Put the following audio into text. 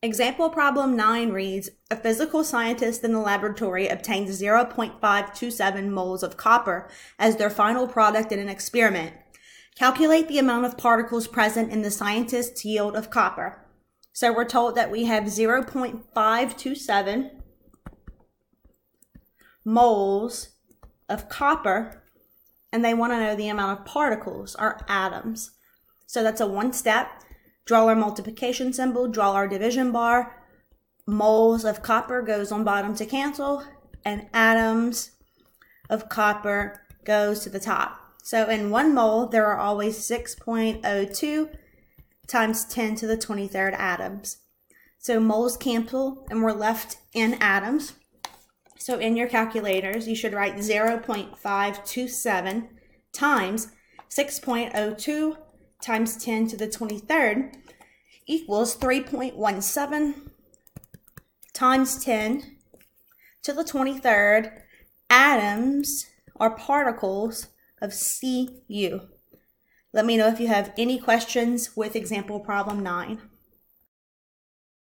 Example problem 9 reads, a physical scientist in the laboratory obtains 0.527 moles of copper as their final product in an experiment. Calculate the amount of particles present in the scientist's yield of copper. So we're told that we have 0.527 moles of copper, and they want to know the amount of particles, or atoms. So that's a one step. Draw our multiplication symbol, draw our division bar. Moles of copper goes on bottom to cancel, and atoms of copper goes to the top. So in 1 mole, there are always 6.02 times 10 to the 23rd atoms. So moles cancel, and we're left in atoms. So in your calculators, you should write 0.527 times 6.02 times 10 to the 23rd equals 3.17 times 10 to the 23rd atoms or particles of Cu. Let me know if you have any questions with example problem 9.